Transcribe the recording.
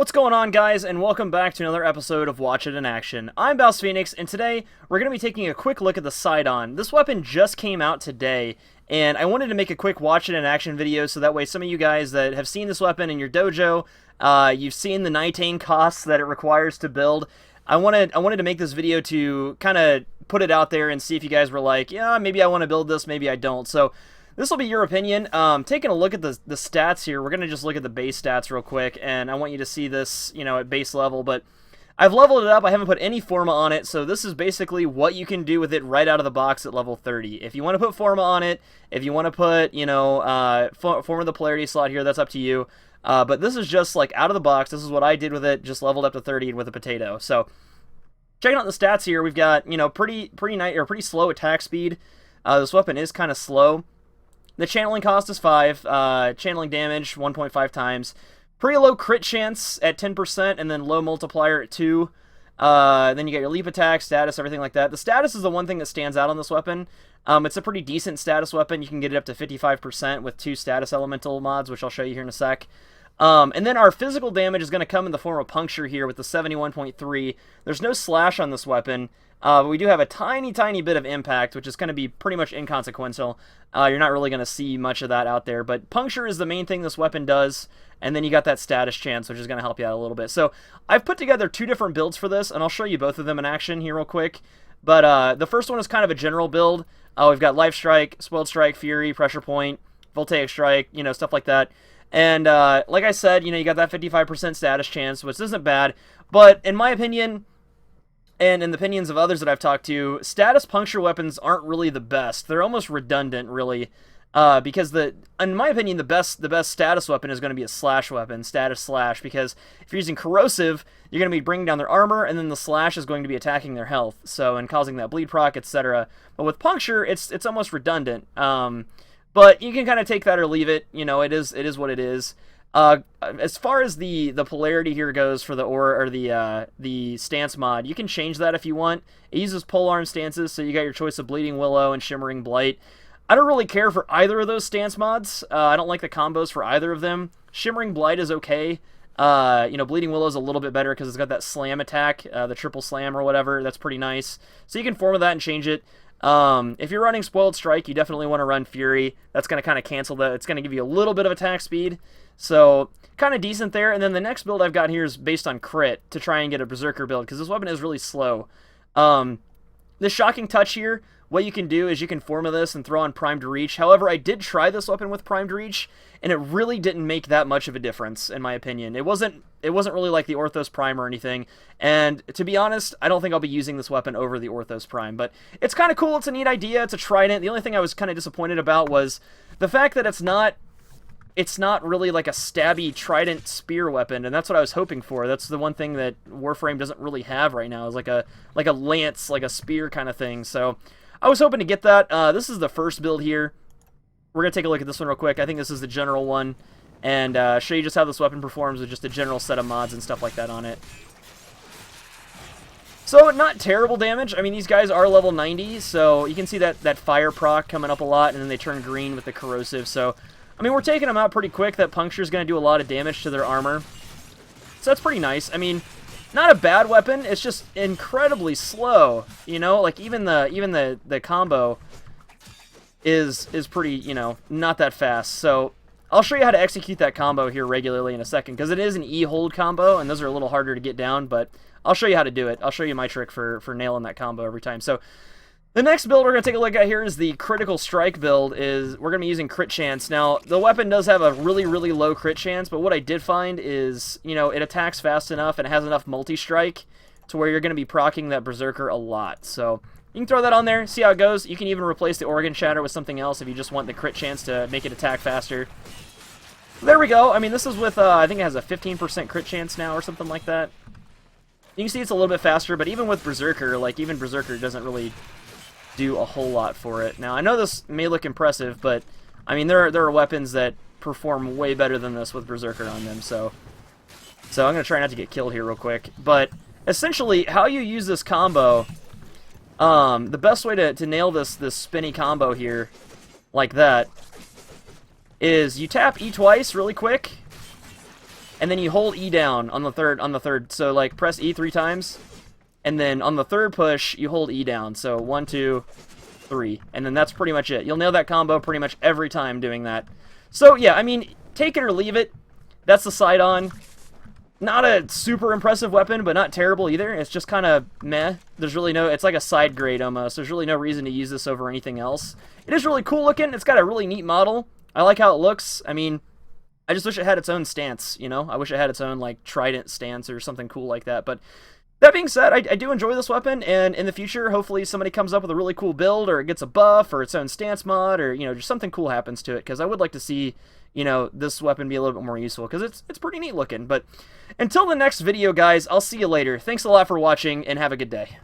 What's going on, guys, and welcome back to another episode of Watch It in Action. I'm BouseFeenux, and today we're going to be taking a quick look at the Sidon. This weapon just came out today, and I wanted to make a quick Watch It in Action video so that way some of you guys that have seen this weapon in your dojo, you've seen the Nitane costs that it requires to build. I wanted to make this video to kind of put it out there and see if you guys were like, yeah, maybe I want to build this, maybe I don't. So this will be your opinion. Taking a look at the stats here, we're going to just look at the base stats real quick, and I want you to see this, at base level, but I've leveled it up. I haven't put any Forma on it, so this is basically what you can do with it right out of the box at level 30. If you want to put Forma on it, if you want to put, Forma the polarity slot here, that's up to you. But this is just, like, out of the box. This is what I did with it, just leveled up to 30 with a potato. So, checking out the stats here, we've got, pretty slow attack speed. This weapon is kind of slow. The channeling cost is 5, channeling damage 1.5 times, pretty low crit chance at 10%, and then low multiplier at 2. Then you got your leap attack, status, everything like that. The status is the one thing that stands out on this weapon. It's a pretty decent status weapon. You can get it up to 55% with 2 status elemental mods, which I'll show you here in a sec. And then our physical damage is going to come in the form of puncture here with the 71.3. There's no slash on this weapon. But we do have a tiny bit of impact, which is going to be pretty much inconsequential. You're not really going to see much of that out there. But puncture is the main thing this weapon does. And then you got that status chance, which is going to help you out a little bit. So I've put together 2 different builds for this, and I'll show you both of them in action here real quick. But the first one is kind of a general build. We've got Life Strike, Spoiled Strike, Fury, Pressure Point, Voltaic Strike, stuff like that. And like I said, you got that 55% status chance, which isn't bad. But in my opinion, and in the opinions of others that I've talked to, status puncture weapons aren't really the best. They're almost redundant, really, because in my opinion, the best status weapon is going to be a slash weapon, status slash, because if you're using corrosive, you're going to be bringing down their armor, and then the slash is going to be attacking their health, so and causing that bleed proc, etc. But with puncture, it's almost redundant. But you can kind of take that or leave it. It is what it is. As far as the polarity here goes for the stance mod, you can change that if you want. It uses polearm stances, so you got your choice of Bleeding Willow and Shimmering Blight. I don't really care for either of those stance mods. I don't like the combos for either of them. Shimmering Blight is okay. Bleeding Willow is a little bit better because it's got that slam attack, the triple slam or whatever. That's pretty nice. So you can form that and change it. If you're running Spoiled Strike, you definitely want to run Fury. That's going to kind of cancel that. It's going to give you a little bit of attack speed. So, kind of decent there. And then the next build I've got here is based on crit to try and get a Berserker build, because this weapon is really slow. The Shocking Touch here, what you can do is you can Forma this and throw on Primed Reach. However, I did try this weapon with Primed Reach, and it really didn't make that much of a difference, in my opinion. It wasn't really like the Orthos Prime or anything, and to be honest, I don't think I'll be using this weapon over the Orthos Prime, but it's kind of cool. It's a neat idea. It's a Trident. The only thing I was kind of disappointed about was the fact that it's not really like a stabby Trident spear weapon, and that's what I was hoping for. That's the one thing that Warframe doesn't really have right now, is like a lance, like a spear kind of thing. So I was hoping to get that. This is the first build here. We're going to take a look at this one real quick. I think this is the general one, and show you just how this weapon performs with just a general set of mods and stuff like that on it. So, not terrible damage. I mean, these guys are level 90, so you can see that fire proc coming up a lot, and then they turn green with the corrosive. So, I mean, we're taking them out pretty quick. That puncture is going to do a lot of damage to their armor. So that's pretty nice. I mean, not a bad weapon. It's just incredibly slow. Like even the combo is pretty, not that fast. So I'll show you how to execute that combo here regularly in a second, because it is an E-hold combo, and those are a little harder to get down, but I'll show you how to do it. I'll show you my trick for nailing that combo every time. So the next build we're going to take a look at here is the Critical Strike build. We're going to be using crit chance. Now, the weapon does have a really low crit chance, but what I did find is, it attacks fast enough and it has enough multi-strike to where you're going to be proccing that Berserker a lot. So you can throw that on there, see how it goes. You can even replace the Organ Shatter with something else if you just want the crit chance to make it attack faster. There we go. I mean, this is with, I think it has a 15% crit chance now or something like that. You can see it's a little bit faster, but even with Berserker, even Berserker doesn't really do a whole lot for it. Now, I know this may look impressive, but I mean, there are weapons that perform way better than this with Berserker on them, so I'm going to try not to get killed here real quick. But essentially, how you use this combo, the best way to nail this spinny combo here, like that, is you tap E twice really quick, and then you hold E down on the third. So like press E 3 times, and then on the third push you hold E down. So 1, 2, 3, and then that's pretty much it. You'll nail that combo pretty much every time doing that. So yeah, I mean, take it or leave it. That's the Sidon. Not a super impressive weapon, but not terrible either. It's just kind of meh. There's really no... It's like a side grade almost. There's really no reason to use this over anything else. It is really cool looking. It's got a really neat model. I like how it looks. I mean, I just wish it had its own stance, you know? I wish it had its own, like, Trident stance or something cool like that. But that being said, I do enjoy this weapon, and in the future, hopefully somebody comes up with a really cool build, or it gets a buff, or its own stance mod, or, you know, just something cool happens to it, because I would like to see, you know, this weapon be a little bit more useful, because it's pretty neat looking. But until the next video, guys, I'll see you later. Thanks a lot for watching, and have a good day.